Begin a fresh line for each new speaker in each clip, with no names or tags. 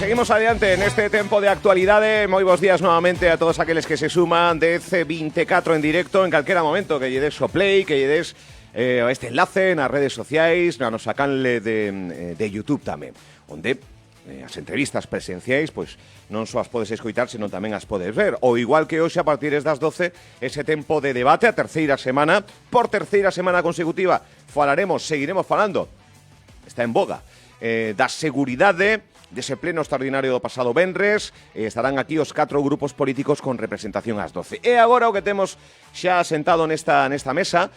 seguimos adelante en este tempo de actualidade. Moi bons días novamente a todos aqueles que se suman de C24 en directo en calquera momento, que lle des o play, que lle des este enlace nas redes sociais, na nosa canle de YouTube tamén, onde as entrevistas presenciais pois non só as podes escoitar, senón tamén as podes ver. Ou igual que hoxe a partir das 12, ese tempo de debate, a terceira semana, por terceira semana consecutiva, seguiremos falando, está en boga, da seguridade dese pleno extraordinario do pasado venres. Estarán aquí os 4 grupos políticos con representación ás 12. E agora o que temos xa sentado nesta mesa,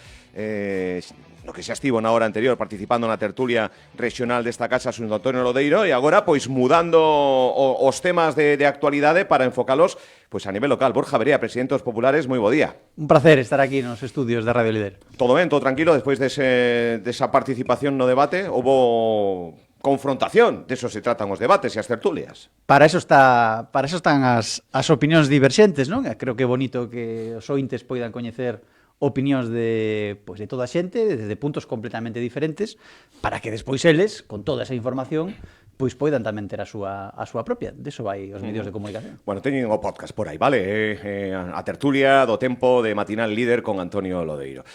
no que xa estivo na hora anterior participando na tertulia regional desta casa, Xunto Antonio Lodeiro, e agora pois mudando os temas de actualidade para enfocalos pois a nivel local. Borja Verea, presidente dos Populares, moi bo día.
Un placer estar aquí nos estudios de Radio Líder.
Todo ben, todo tranquilo despois desa participación no debate? Houbo confrontación, de eso se tratan os debates e as tertulias.
Para eso están as opinións diverxentes, non? Creo que é bonito que os ointes poidan coñecer opinións de toda a xente, desde puntos completamente diferentes, para que despois eles, con toda esa información, pois poidan tamén ter a súa propia. De eso vai os medios de comunicación.
Bueno, teñen o podcast por aí, vale? A tertulia do tempo de Matinal Líder con Antonio Lodeiro.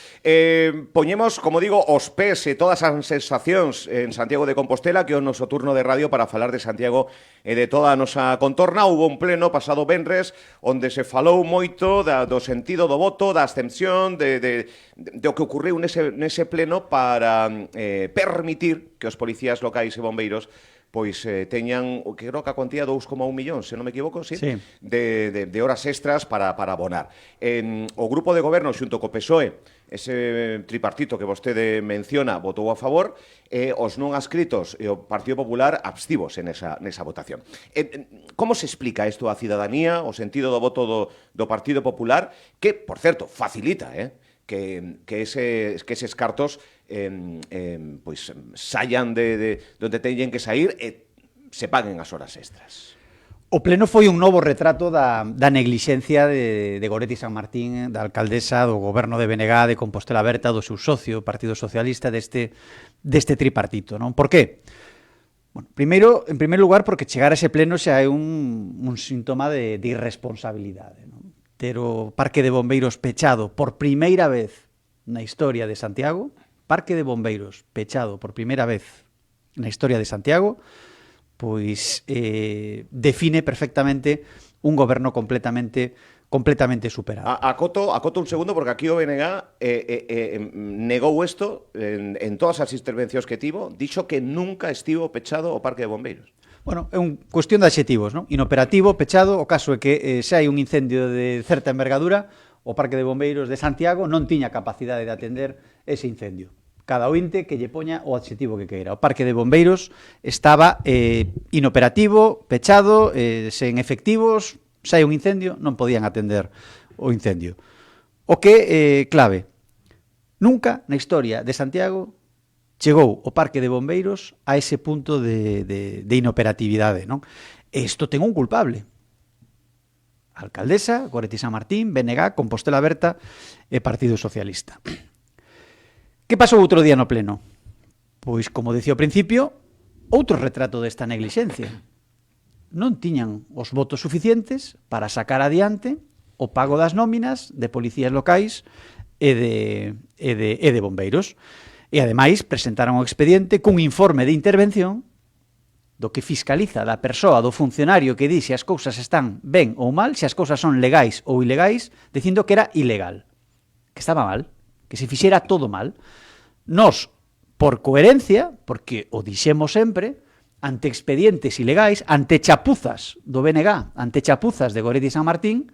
Poñemos, como digo, os pés e todas as sensacións en Santiago de Compostela, que é o noso turno de radio para falar de Santiago e de toda a nosa contorna. Houve un pleno pasado venres onde se falou moito do sentido do voto, da abstención, do que ocorreu nese pleno para permitir que os policías locais e bombeiros pois teñan, que creo que a cuantía 2,1 millóns, se non me equivoco, sí. De horas extras para abonar. O grupo de goberno xunto co PSOE, ese tripartito que vostede menciona, votou a favor, os non adscritos e o Partido Popular abstivos en esa votación. Como se explica isto á cidadanía, o sentido do voto do Partido Popular, que, por certo, facilita, que eses cartos pois saian de onde teñen que sair e se paguen as horas extras.
O pleno foi un novo retrato da neglixencia de Goretti San Martín, da alcaldesa, do goberno de BNG, de Compostela Aberta, do seu socio, o Partido Socialista, deste tripartito, non? Por qué? Bueno, en primeiro lugar, porque chegar a ese pleno xa é un síntoma de irresponsabilidade, non? Ter o Parque de Bombeiros pechado por primeira vez na historia de Santiago, Parque de Bombeiros pechado por primeira vez na historia de Santiago, pois define perfectamente un goberno completamente superado.
Acoto un segundo, porque aquí o BNG negou isto en todas as intervencións que tivo, dixo que nunca estivo pechado o Parque de Bombeiros.
Bueno, é un cuestión de adxetivos, non? Inoperativo, pechado, o caso é que se hai un incendio de certa envergadura, o Parque de Bombeiros de Santiago non tiña capacidade de atender ese incendio. Cada ointe que lle poña o adxetivo que queira. O Parque de Bombeiros estaba inoperativo, pechado, sen efectivos, se hai un incendio, non podían atender o incendio. O que clave, nunca na historia de Santiago chegou o Parque de Bombeiros a ese punto de inoperatividade, non? Isto ten un culpable. A alcaldesa, Goretti San Martín, BNG, Compostela Aberta e Partido Socialista. Que pasou outro día no pleno? Pois, como dicía ao principio, outro retrato desta neglixencia. Non tiñan os votos suficientes para sacar adiante o pago das nóminas de policías locais e de bombeiros. E, ademais, presentaron o expediente cun informe de intervención do que fiscaliza da persoa, do funcionario que di se as cousas están ben ou mal, se as cousas son legais ou ilegais, dicindo que era ilegal, que estaba mal, que se fixera todo mal. Nós, por coherencia, porque o dixemos sempre, ante expedientes ilegais, ante chapuzas do BNG, ante chapuzas de Goretti San Martín,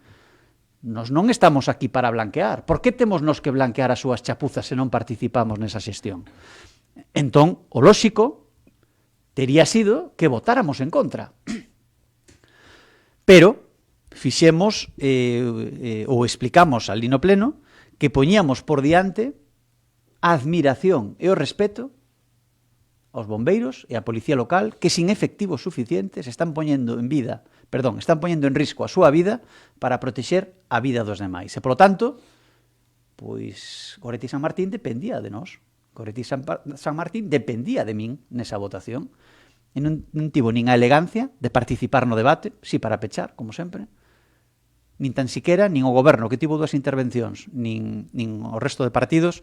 nos non estamos aquí para blanquear. Por que temos nos que blanquear as súas chapuzas se non participamos nesa xestión? Entón, o lóxico tería sido que votáramos en contra. Pero fixemos ou explicamos ali no pleno que poñíamos por diante a admiración e o respeto aos bombeiros e á policía local que sin efectivos suficientes están poñendo en risco a súa vida para protexer a vida dos demais. E, polo tanto, pois Goretti San Martín dependía de nós. Goretti San Martín dependía de min nesa votación. e non tivo nin a elegancia de participar no debate, si para pechar, como sempre, nin tan siquera, nin o goberno que tivo dúas intervencións, nin o resto de partidos,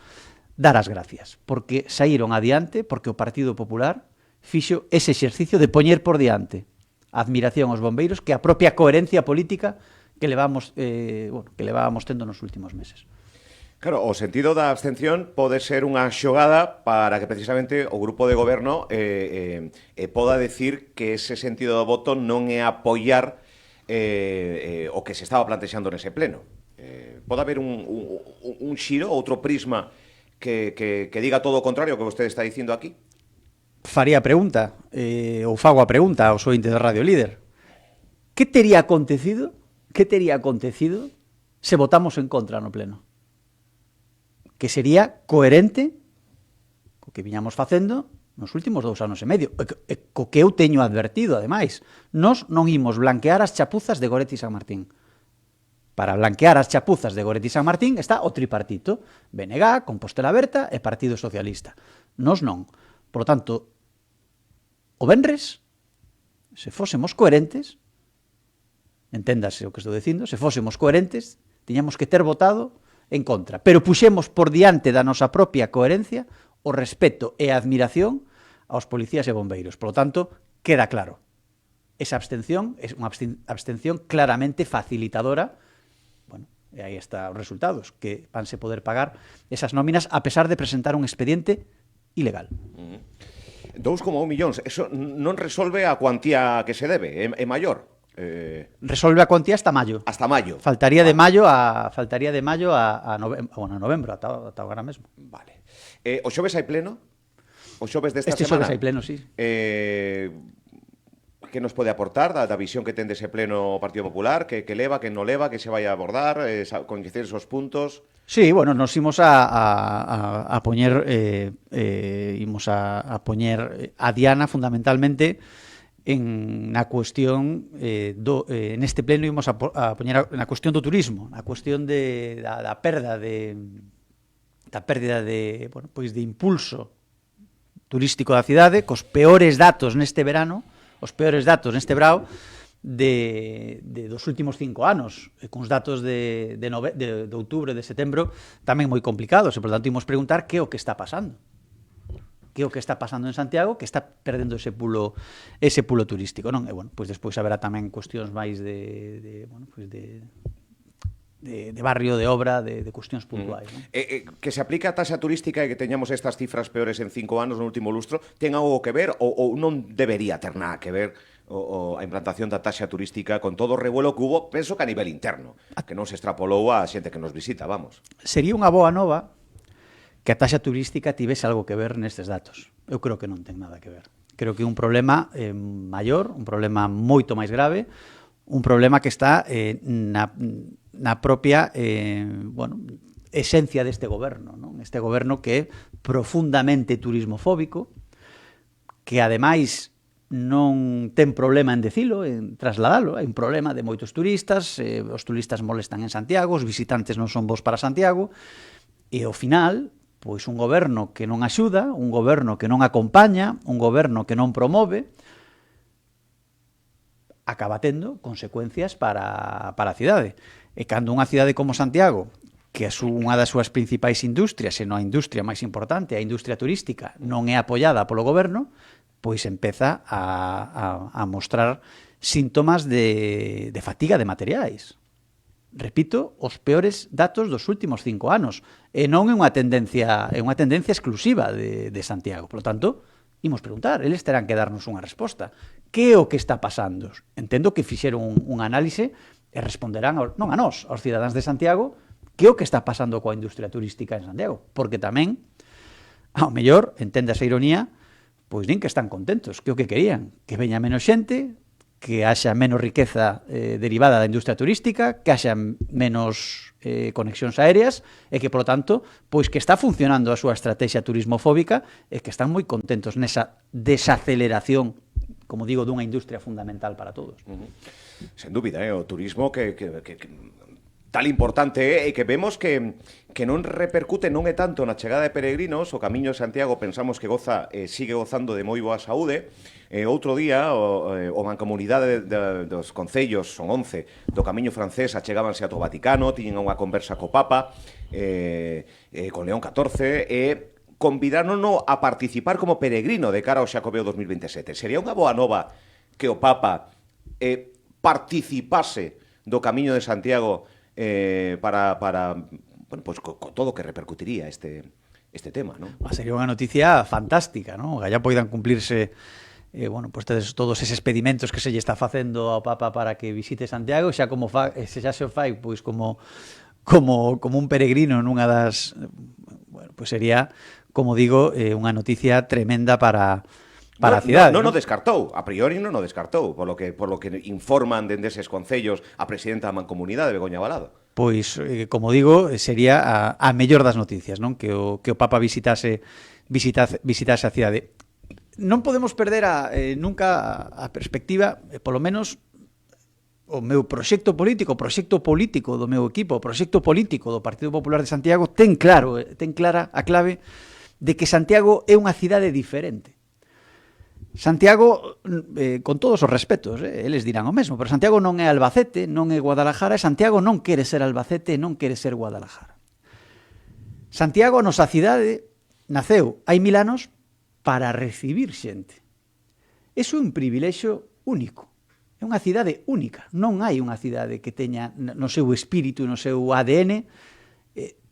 dar as gracias, porque saíron adiante, porque o Partido Popular fixo ese exercicio de poñer por diante a admiración aos bombeiros que a propia coherencia política que levábamos tendo nos últimos meses.
Claro, o sentido da abstención pode ser unha xogada para que precisamente o grupo de goberno poda decir que ese sentido do voto non é apoiar o que se estaba plantexando nese pleno. Pode haber un xiro, outro prisma que diga todo o contrario que vostede está dicindo aquí?
Faría a pregunta, ou fago a pregunta aos ointes de Radio Líder. Que tería acontecido se votamos en contra no pleno? Que sería coherente co que viñamos facendo nos últimos 2 anos e medio. Co que eu teño advertido, ademais. Nós non imos blanquear as chapuzas de Goretti San Martín. Para blanquear as chapuzas de Goretti San Martín está o tripartito, BNG, Compostela Aberta e Partido Socialista. Nós non. Por lo tanto, o venres, se fósemos coherentes, enténdase o que estou dicindo, se fósemos coherentes, tiñamos que ter votado en contra. Pero puxemos por diante da nosa propia coherencia o respeto e a admiración aos policías e bombeiros. Por lo tanto, queda claro. Esa abstención é unha abstención claramente facilitadora. Bueno, e aí está os resultados, que vanse poder pagar esas nóminas a pesar de presentar un expediente ilegal.
2,1 millóns, eso non resolve a cuantía que se debe, é maior.
Resolve a cuantía hasta maio.
Hasta maio.
Faltaría de maio a novembro, ata agora mesmo.
Vale. O xoves hai pleno? O xoves desta
semana? Este xoves hai pleno, sí.
Que nos pode aportar da visión que ten dese pleno o Partido Popular, que leva, que non leva, que se vai a abordar, coñecer esos puntos?
Sí, bueno, nos imos a poñer poñer a diana fundamentalmente na cuestión neste pleno imos a poñer na cuestión do turismo, na cuestión da perda de bueno, pois de impulso turístico da cidade, cos peores datos neste verano, os peores datos neste brao dos últimos 5 anos, cuns datos de outubro e de setembro tamén moi complicados, e por tanto imos preguntar que é o que está pasando. Que é o que está pasando en Santiago, que está perdendo ese pulo turístico, non? E bueno, pois despois haberá tamén cuestións máis de barrio, de obra, de cuestións puntuais, non?
Que se aplica a taxa turística e que teñamos estas cifras peores en 5 anos no último lustro, ten algo que ver ou non debería ter nada que ver a implantación da taxa turística con todo o revuelo que hubo, penso que a nivel interno, que non se extrapolou a xente que nos visita, vamos.
Sería unha boa nova que a taxa turística tivese algo que ver nestes datos. Eu creo que non ten nada que ver. Creo que é un problema maior, un problema moito máis grave, un problema que está na propia esencia deste goberno, non? Este goberno que é profundamente turismofóbico, que ademais non ten problema en decilo, en trasladalo. Hai un problema de moitos turistas, os turistas molestan en Santiago, os visitantes non son bons para Santiago, e ao final, pois un goberno que non axuda, un goberno que non acompaña, un goberno que non promove, acaba tendo consecuencias para a cidade. E cando unha cidade como Santiago, que é unha das súas principais industrias, e non a industria máis importante, a industria turística, non é apoiada polo goberno, pois empeza a mostrar síntomas de fatiga de materiais. Repito, os peores datos dos últimos 5 anos. E non é unha tendencia exclusiva de Santiago. Por lo tanto, imos preguntar, eles terán que darnos unha resposta. Que é o que está pasando? Entendo que fixeron un análise e responderán, non a nós, aos cidadáns de Santiago, que é o que está pasando coa industria turística en Santiago. Porque tamén, ao mellor, enténdase a ironía, pois nin que están contentos, que é o que querían, que veña menos xente, que haxa menos riqueza derivada da industria turística, que haxa menos conexións aéreas e que, por lo tanto, pois que está funcionando a súa estrategia turismofóbica e que están moi contentos nesa desaceleración, como digo, dunha industria fundamental para todos.
Sen dúbida, o turismo que tal importante que vemos que non repercute, non é tanto na chegada de peregrinos. O Camiño de Santiago pensamos que sigue gozando de moi boa saúde. Outro día o Mancomunidade dos concellos, son 11, do Camiño francés achegábanse ato Vaticano, tiñen unha conversa co Papa, con León XIV, e convidárono a participar como peregrino de cara ao Xacobeo 2027. Sería unha boa nova que o Papa participase do Camiño de Santiago para bueno, pues, con todo o que repercutiría este tema, ¿no?
Sería unha noticia fantástica, ¿no? Que ya poidan cumplirse bueno, pues todos eses pedimentos que se lle está facendo ao Papa para que visite Santiago, xa como se xa se o fai, pois como un peregrino nunha das, bueno, pues sería, como digo, unha noticia tremenda para a cidade.
Non o descartou, a priori non o descartou, por lo que informan dende eses concellos a presidenta da Mancomunidade, Begoña Balado.
Pois, como digo, sería a mellor das noticias, non? Que o Papa visitase a cidade. Non podemos perder nunca a perspectiva, polo menos o meu proxecto político do meu equipo, o proxecto político do Partido Popular de Santiago ten clara a clave de que Santiago é unha cidade diferente. Santiago, con todos os respetos, eles dirán o mesmo, pero Santiago non é Albacete, non é Guadalajara, e Santiago non quere ser Albacete, non quere ser Guadalajara. Santiago, a nosa cidade, naceu hai 1000 anos para recibir xente. Iso é un privilexio único. É unha cidade única. Non hai unha cidade que teña no seu espírito, no seu ADN,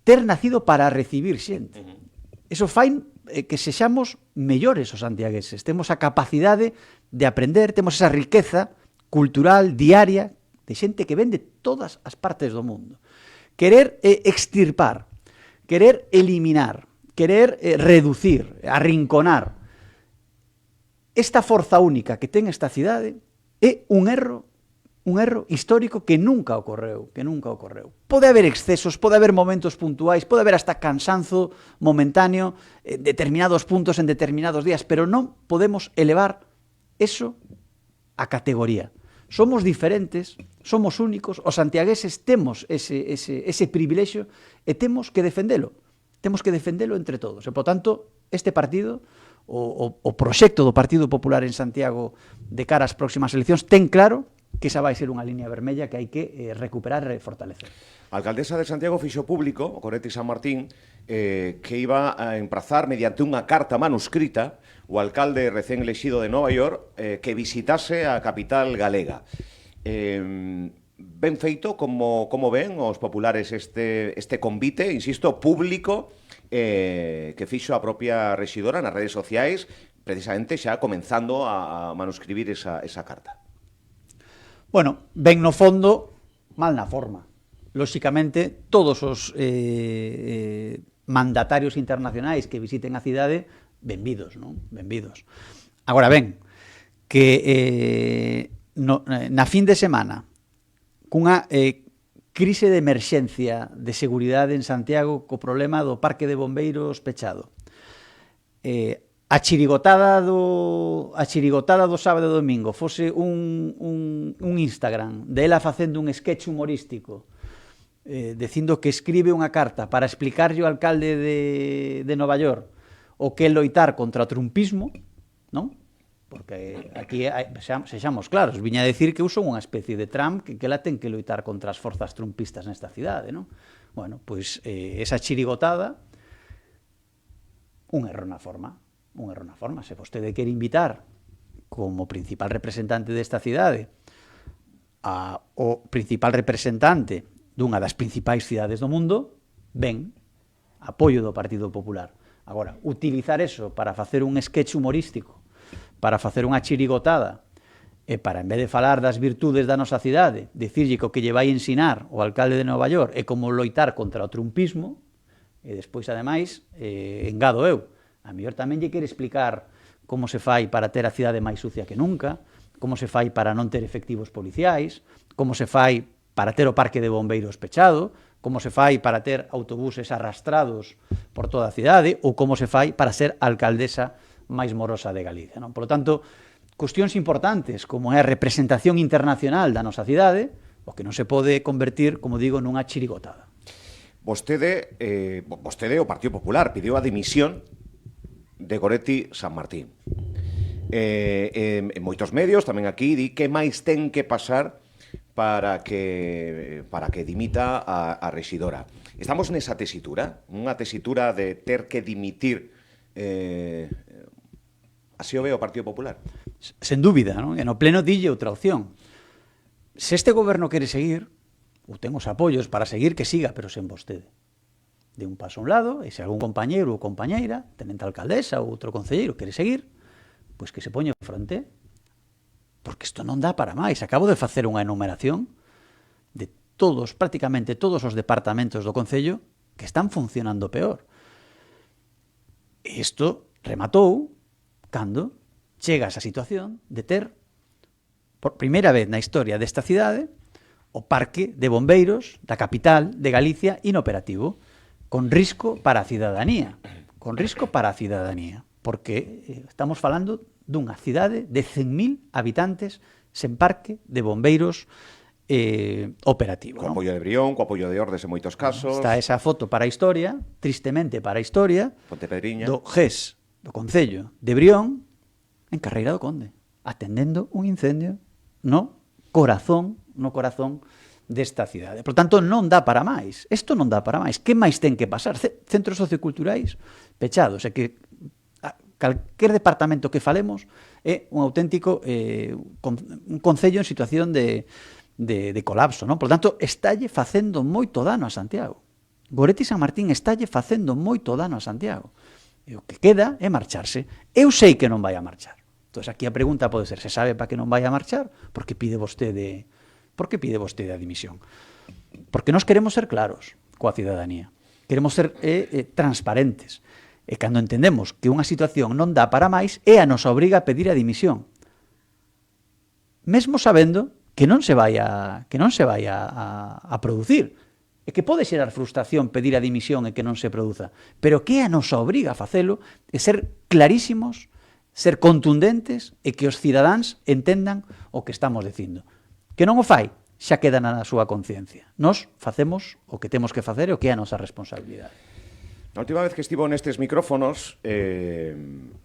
ter nacido para recibir xente. Iso fai que sexamos mellores os santiagueses. Temos a capacidade de aprender, temos esa riqueza cultural, diaria, de xente que ven de todas as partes do mundo. Querer extirpar, querer eliminar, querer reducir, arrinconar esta forza única que ten esta cidade é un erro histórico que nunca ocorreu. Pode haber excesos, pode haber momentos puntuais, pode haber hasta cansanzo momentáneo en determinados puntos, en determinados días, pero non podemos elevar eso a categoría. Somos diferentes, somos únicos, os santiagueses temos ese privilexio e temos que defendelo. Temos que defendelo entre todos. E, por tanto, este partido, o proxecto do Partido Popular en Santiago de cara ás próximas eleccións, ten claro que esa vai ser unha línea vermella que hai que recuperar e fortalecer.
A alcaldesa de Santiago fixo público, o Goretti San Martín, que iba a emprazar mediante unha carta manuscrita o alcalde recén elexido de Nova York que visitase a capital galega. Ben feito, como ven os populares este convite, insisto, público, que fixo a propia rexidora nas redes sociais, precisamente xa comenzando a manuscribir esa carta.
Bueno, ben no fondo, mal na forma. Lóxicamente, todos os mandatarios internacionais que visiten a cidade, benvidos, non? Benvidos. Agora ben, que na fin de semana, cunha crise de emerxencia de seguridade en Santiago co problema do parque de bombeiros pechado, a chirigotada do sábado e domingo fose un Instagram de ela facendo un sketch humorístico dicindo que escribe unha carta para explicarlle ao alcalde de Nova York o que é loitar contra o trumpismo, non? Porque aquí, sexamos claros, viña a decir que eu son unha especie de Trump que ela ten que loitar contra as forzas trumpistas nesta cidade, non? Bueno, pois esa chirigotada, un erro na forma. Se vostede quere invitar como principal representante desta cidade o principal representante dunha das principais cidades do mundo, ben, apoio do Partido Popular. Agora, utilizar eso para facer un sketch humorístico, para facer unha chirigotada, e para, en vez de falar das virtudes da nosa cidade, dicirlle que o que lle vai ensinar o alcalde de Nova York é como loitar contra o trumpismo, e despois, ademais, engado eu, a mellor tamén lle quere explicar como se fai para ter a cidade máis sucia que nunca, como se fai para non ter efectivos policiais, como se fai para ter o parque de bombeiros pechado, como se fai para ter autobuses arrastrados por toda a cidade, ou como se fai para ser a alcaldesa máis morosa de Galicia, non? Por lo tanto, cuestións importantes como é a representación internacional da nosa cidade, O que non se pode convertir, como digo, nunha chirigotada.
Vostede, o Partido Popular, pidiu a dimisión de Goretti San Martín. En moitos medios, tamén aquí, di que máis ten que pasar para que dimita a rexidora. Estamos nesa tesitura, unha tesitura de ter que dimitir. Así o ve o Partido Popular?
Sen dúbida, non? E no pleno dille outra opción. Se este goberno quere seguir, ou ten os apoios para seguir, que siga, pero sen vostede. De un paso a un lado, e se algún compañeiro ou compañeira, tenente alcaldesa ou outro concelleiro, quere seguir, pois que se poña fronte, porque isto non dá para máis. Acabo de facer unha enumeración de todos, prácticamente todos os departamentos do Concello que están funcionando peor. E isto rematou cando chega a esa situación de ter, por primeira vez na historia desta cidade, o parque de bombeiros da capital de Galicia inoperativo, con risco para a cidadanía. Con risco para a cidadanía. Porque estamos falando dunha cidade de 100.000 habitantes sen parque de bombeiros operativo.
Co apoio de Brión, co apoio de Ordes en moitos casos.
Está esa foto para a historia, tristemente para a historia,
Pontepedriña,
do GES, do Concello de Brión, en Carreira do Conde, atendendo un incendio no corazón desta cidade. Por tanto, non dá para máis. Isto non dá para máis. Que máis ten que pasar? Centros socioculturais pechados. É que calquer departamento que falemos é un auténtico un concello en situación de colapso, non? Por tanto, estalle facendo moito dano a Santiago. Goretti San Martín estalle facendo moito dano a Santiago. E o que queda é marcharse. Eu sei que non vai a marchar. Entón, aquí a pregunta pode ser, se sabe para que non vai a marchar? Por que pide vostede a dimisión? Porque nós queremos ser claros coa cidadanía. Queremos ser transparentes. E cando entendemos que unha situación non dá para máis, é a nosa obriga a pedir a dimisión. Mesmo sabendo que non se vai a producir. E que pode xerar frustración pedir a dimisión e que non se produza. Pero que é a nosa obriga a facelo é ser clarísimos, ser contundentes e que os cidadáns entendan o que estamos dicindo. Que non o fai, xa queda na súa conciencia. Nós facemos o que temos que facer e o que é a nosa responsabilidade.
Na última vez que estivo nestes micrófonos,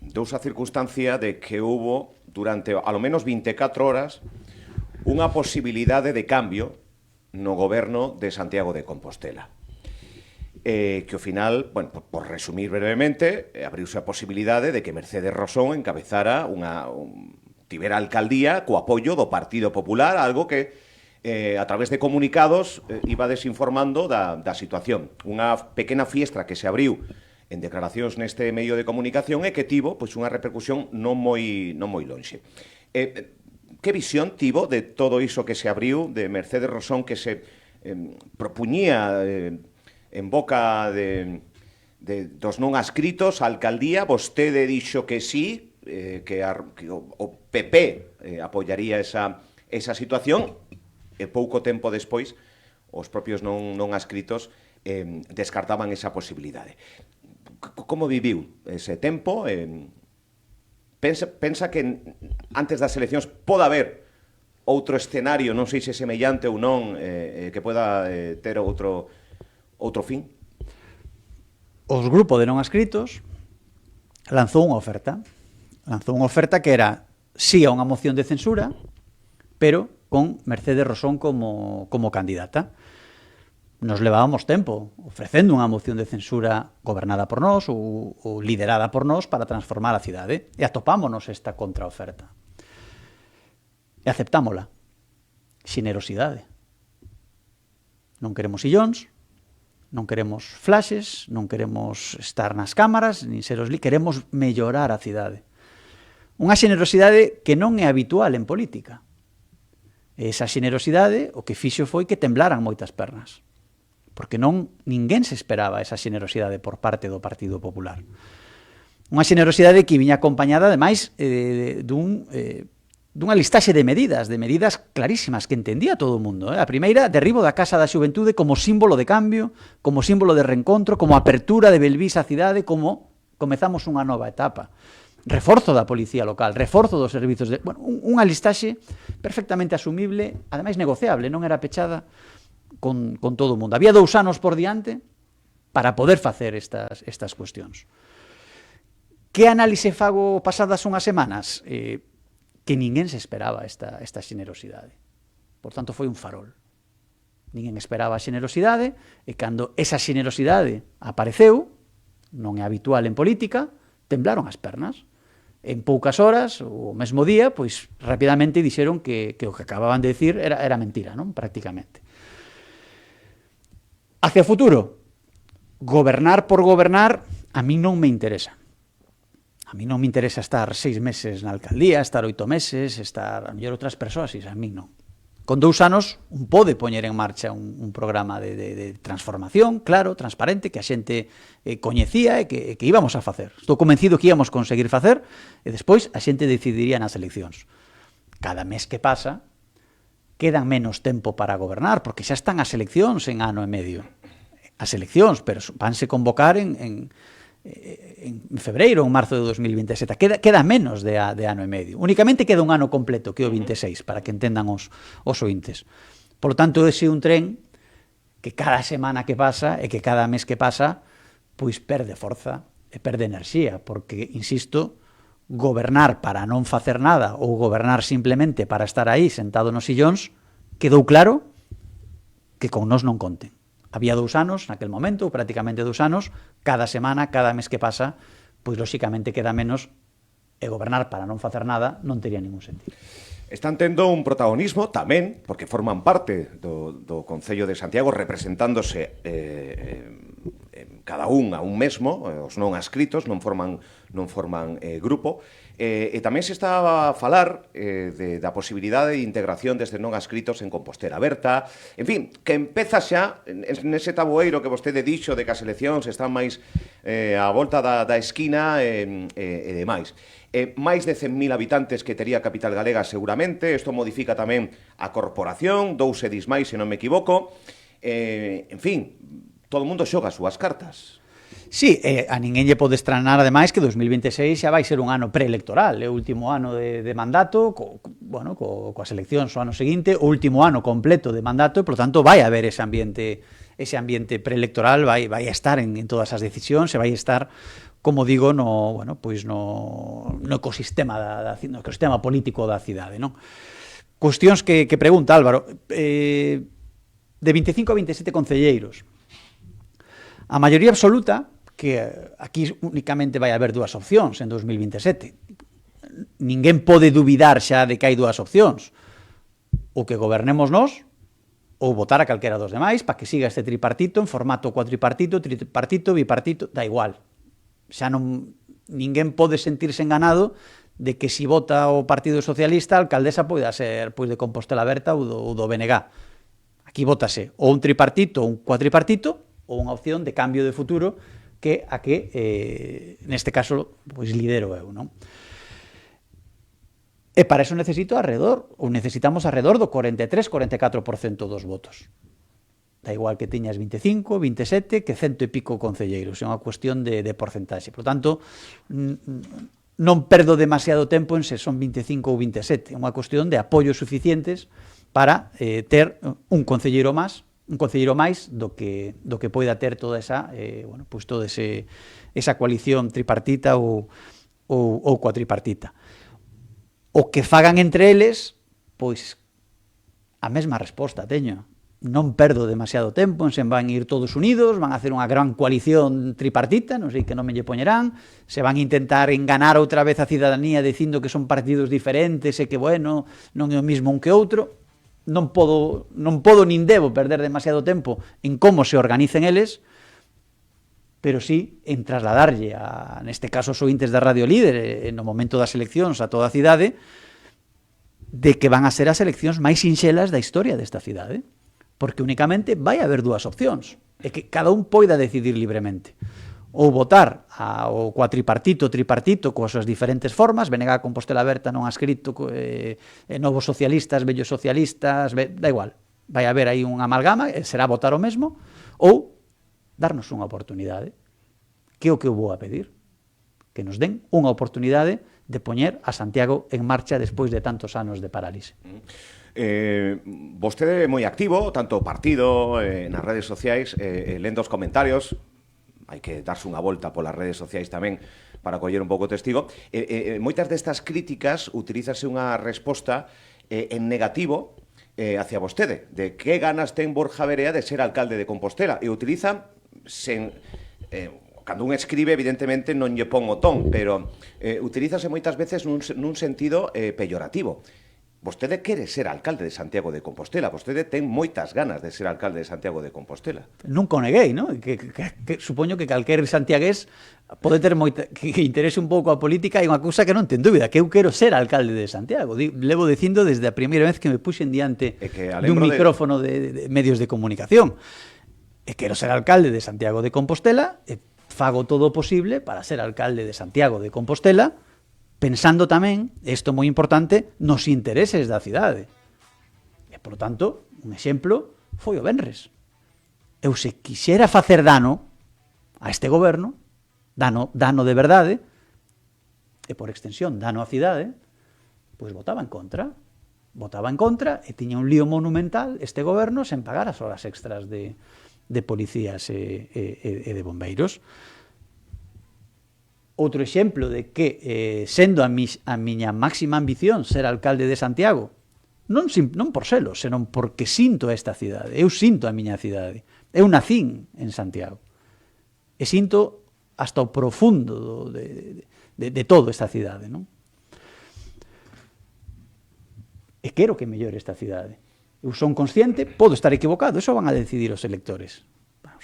dousa circunstancia de que hubo, durante ao menos 24 horas, unha posibilidade de cambio no goberno de Santiago de Compostela. Que ao final, bueno, por resumir brevemente, abriuse a posibilidade de que Mercedes Rosón encabezara tivera alcaldía co apoio do Partido Popular, algo que a través de comunicados iba desinformando da situación. Unha pequena fiestra que se abriu en declaracións neste medio de comunicación e que tivo pois, unha repercusión non moi lonxe. Que visión tivo de todo iso que se abriu, de Mercedes Rosón que se propuñía en boca dos non adscritos a alcaldía? Vostede dixo que sí, que o PP apoyaría esa situación, e pouco tempo despois os propios non adscritos descartaban esa posibilidade. Como viviu ese tempo? Pensa que antes das eleccións pode haber outro escenario, non sei se semellante ou non, que poda ter outro fin?
Os grupos de non adscritos lanzou unha oferta. Lanzou unha oferta que era sí a unha moción de censura, pero con Mercedes Rosón como candidata. Nos levábamos tempo ofrecendo unha moción de censura gobernada por nós ou liderada por nós para transformar a cidade. E atopámonos esta contraoferta. E aceptámola. Xenerosidade. Non queremos sillóns, non queremos flashes, non queremos estar nas cámaras, nin ser os queremos mellorar a cidade. Unha xenerosidade que non é habitual en política. E esa xenerosidade o que fixo foi que temblaran moitas pernas. Porque ninguén se esperaba esa xenerosidade por parte do Partido Popular. Unha xenerosidade que viña acompañada, ademais, dunha listaxe de medidas clarísimas que entendía todo o mundo. A primeira, derribo da Casa da Xuventude como símbolo de cambio, como símbolo de reencontro, como apertura de Belvís á cidade, como comezamos unha nova etapa. reforzo da policía local, reforzo dos servizos de... Bueno, unha listaxe perfectamente asumible, ademais negociable, non era pechada con todo o mundo. Había 2 anos por diante para poder facer estas cuestións. Que análise fago pasadas unhas semanas? Que ninguén se esperaba esta xenerosidade. Por tanto, foi un farol. Ninguén esperaba a xenerosidade, e cando esa xenerosidade apareceu, non é habitual en política, temblaron as pernas. En poucas horas, o mesmo día, pois rapidamente dixeron que o que acababan de decir era mentira, non? Prácticamente. Hacia o futuro, gobernar por gobernar, a mí non me interesa. A mí non me interesa estar 6 meses na alcaldía, estar 8 meses, estar a mellor outras persoas, a mí non. Con 2 anos un pode poñer en marcha un programa de transformación, claro, transparente, que a xente coñecía e que íbamos a facer. Estou convencido que íbamos conseguir facer e despois a xente decidiría nas eleccións. Cada mes que pasa, quedan menos tempo para gobernar, porque xa están as eleccións en ano e medio. As eleccións, pero vanse convocar en febreiro ou marzo de 2027. Queda menos de ano e medio. Únicamente queda un ano completo, que é o 26, para que entendan os ointes. Por lo tanto, ese é un tren que cada semana que pasa e que cada mes que pasa, pois perde forza e perde enerxía, porque, insisto, gobernar para non facer nada ou gobernar simplemente para estar aí sentado nos sillóns, quedou claro que con nós non conten. Había 2 anos, naquel momento, ou prácticamente 2 anos, cada semana, cada mes que pasa, pois lóxicamente queda menos, e gobernar para non facer nada non tería ningún sentido.
Están tendo un protagonismo tamén, porque forman parte do Concello de Santiago, representándose cada un a un mesmo, os non adscritos, non forman grupo, e tamén se está a falar da posibilidade de integración desde non adscritos en Compostela Aberta, en fin, que empeza xa nese tabueiro que vostede dixo de que as eleccións están máis á volta da esquina e demais. Máis de 100.000 habitantes que tería a capital galega seguramente, isto modifica tamén a corporación, 2 edis máis, se non me equivoco, en fin, todo o mundo xoga as súas cartas.
Sí, a ninguén lle pode estranar, ademais, que 2026 xa vai ser un ano preelectoral, é o último ano de mandato, coas eleccións o ano seguinte, o último ano completo de mandato, e, por tanto, vai haber ese ambiente preelectoral, vai a estar en todas as decisións, e vai a estar, como digo, no ecosistema no ecosistema político da cidade, non? Cuestións que pregunta Álvaro, de 25 a 27 concelleiros, a maioría absoluta, que aquí únicamente vai haber 2 opcións en 2027. Ninguén pode dubidar xa de que hai 2 opcións. O que gobernemos nós, ou votar a calquera dos demais, para que siga este tripartito en formato cuatripartito, tripartito, bipartito, da igual. Xa ninguén pode sentirse enganado de que si vota o Partido Socialista, a alcaldesa poida ser de Compostela Aberta ou do BNG. Aquí vótase ou un tripartito ou un cuatripartito, ou unha opción de cambio de futuro que neste caso, pois lidero eu, non? E para eso necesitamos alrededor do 43-44% dos votos. Da igual que tiñas 25, 27, que 100 e pico concelleiros. É unha cuestión de porcentaxe. Por tanto, non perdo demasiado tempo en se son 25 ou 27. É unha cuestión de apoios suficientes para ter un concelleiro máis do que poida ter toda esa coalición tripartita ou cuatripartita. O que fagan entre eles, pois a mesma resposta teño. Non perdo demasiado tempo en se van ir todos unidos, van a hacer unha gran coalición tripartita, non sei que nome lle poñerán, se van a intentar enganar outra vez a cidadanía dicindo que son partidos diferentes e que, bueno, non é o mismo un que outro. Non podo nin debo perder demasiado tempo en como se organicen eles, pero sí en trasladarlle neste caso os ointes da Radio Líder no momento das eleccións a toda a cidade de que van a ser as eleccións máis sinxelas da historia desta cidade, porque únicamente vai haber 2 opcións e que cada un poida decidir libremente. Ou votar ao cuatripartito, tripartito, coas súas diferentes formas, BNG, Compostela Aberta, non adscrito, novos socialistas, vellos socialistas, da igual. Vai haber aí unha amalgama, será votar o mesmo, ou darnos unha oportunidade. Que é o que eu vou a pedir? que nos den unha oportunidade de poñer a Santiago en marcha despois de tantos anos de parálise.
Vostede é moi activo, tanto o partido, nas redes sociais, lendo os comentarios, hai que darse unha volta polas redes sociais tamén para coller un pouco testigo. Moitas destas críticas utilízase unha resposta en negativo hacia vostede, de que ganas ten Borja Verea de ser alcalde de Compostela, e utilizan sen... cando un escribe, evidentemente, non lle pon o ton, pero utilízase moitas veces nun sentido peyorativo. Vostede quere ser alcalde de Santiago de Compostela, vostede ten moitas ganas de ser alcalde de Santiago de Compostela.
Nunca o neguei, non? Que supoño que calquer santiagués pode ter que interese un pouco a política, e unha cousa que non ten dúbida, que eu quero ser alcalde de Santiago. Levo dicindo desde a primeira vez que me puxen diante dun micrófono de medios de comunicación. E quero ser alcalde de Santiago de Compostela, e fago todo o posible para ser alcalde de Santiago de Compostela, pensando tamén, isto é moi importante, nos intereses da cidade. E, por tanto, un exemplo foi o Venres. Eu se quixera facer dano a este goberno, dano de verdade, e por extensión dano á cidade, pois votaba en contra. Votaba en contra e tiña un lío monumental este goberno sen pagar as horas extras de policías e de bombeiros. Outro exemplo de que, sendo a miña máxima ambición ser alcalde de Santiago, non por selo, senón porque sinto esta cidade, eu sinto a miña cidade. Eu nacín en Santiago, e sinto hasta o profundo de toda esta cidade, non? E quero que mellore esta cidade. Eu son consciente, podo estar equivocado, eso van a decidir os electores.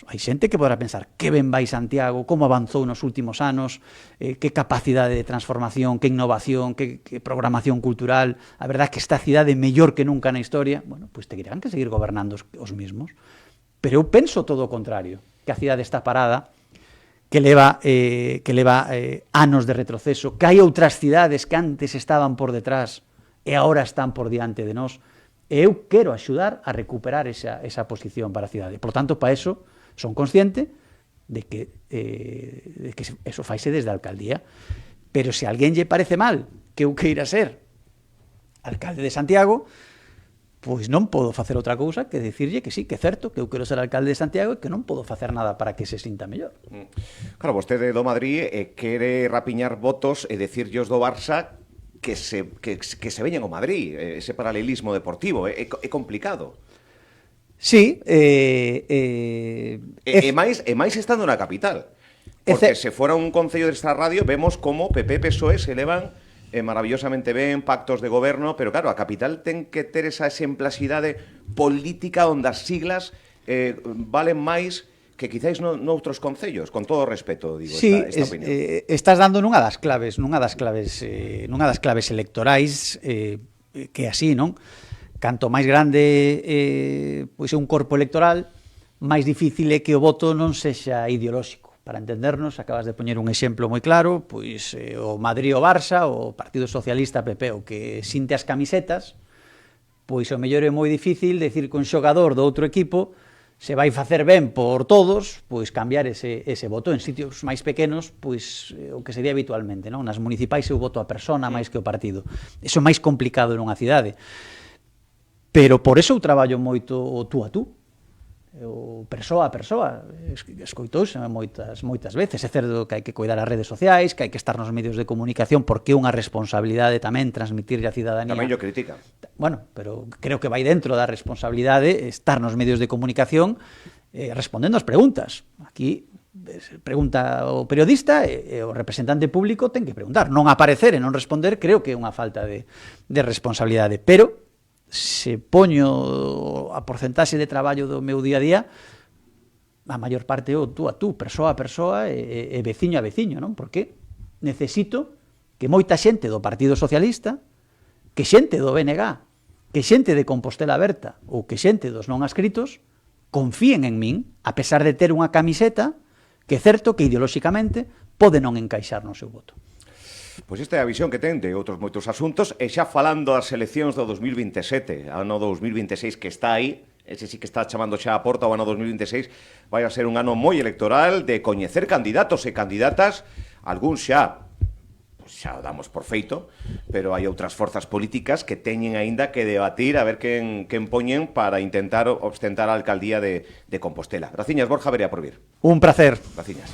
Hai xente que poderá pensar que ben vai Santiago, como avanzou nos últimos anos, que capacidade de transformación, que innovación, que programación cultural. A verdade é que esta cidade é mellor que nunca na historia. Bueno, pois terían que seguir gobernando os mismos. Pero eu penso todo o contrario, que a cidade está parada, que leva anos de retroceso, que hai outras cidades que antes estaban por detrás e agora están por diante de nós. E eu quero axudar a recuperar esa posición para a cidade. Por tanto, para eso, son consciente de que eso faise desde a alcaldía. Pero se a alguén lle parece mal que eu queira ser alcalde de Santiago, pois non podo facer outra cousa que dicirlle que sí, que é certo, que eu quero ser alcalde de Santiago e que non podo facer nada para que se sinta mellor.
Claro, vostede do Madrid quere rapiñar votos e decirllos do Barça que se veñen ao Madrid, ese paralelismo deportivo, é complicado.
Sí,
e máis estando na capital. Porque se fora un concello desta radio, vemos como PP e PSOE se elevan maravillosamente ben, pactos de goberno, pero claro, a capital ten que ter esa exemplaxidade política onde as siglas valen máis que quizáis noutros concellos, con todo o respeto, digo,
sí,
esta opinión.
Estás dando nunha das claves electorais que así, non? Canto máis grande pois é un corpo electoral, máis difícil é que o voto non sexa ideolóxico. Para entendernos, acabas de poñer un exemplo moi claro, pois o Madrid o Barça, o Partido Socialista, PP, o que sinte as camisetas, pois o mellor é moi difícil decir que un xogador do outro equipo se vai facer ben por todos, pois cambiar ese voto. En sitios máis pequenos, pois o que sería habitualmente, non? Nas municipais eu voto a persona máis que o partido. Iso é máis complicado nunha cidade. Pero por eso eu traballo moito o tú a tú, o persoa a persoa. Escoitouse moitas veces. É certo que hai que cuidar as redes sociais, que hai que estar nos medios de comunicación, porque é unha responsabilidade tamén transmitirlle a cidadanía.
Tamén yo critica.
Bueno, pero creo que vai dentro da responsabilidade estar nos medios de comunicación respondendo as preguntas. Aquí pregunta o periodista e o representante público ten que preguntar. Non aparecer e non responder creo que é unha falta de responsabilidade. Pero se poño a porcentaxe de traballo do meu día a día, a maior parte é o tú a tú, persoa a persoa e veciño a veciño, non? Porque necesito que moita xente do Partido Socialista, que xente do BNG, que xente de Compostela Aberta ou que xente dos non adscritos confíen en min, a pesar de ter unha camiseta que é certo que ideolóxicamente pode non encaixar no seu voto.
Pois esta é a visión que ten de outros moitos asuntos, e xa falando das eleccións do 2027, ano 2026 que está aí, ese sí que está chamando xa a porta, o ano 2026 vai a ser un ano moi electoral de coñecer candidatos e candidatas, algúns xa xa o damos por feito, pero hai outras forzas políticas que teñen aínda que debatir a ver quen poñen para intentar ostentar a alcaldía de Compostela. Graciñas, Borja Verea, por vir.
Un placer.
Graciñas.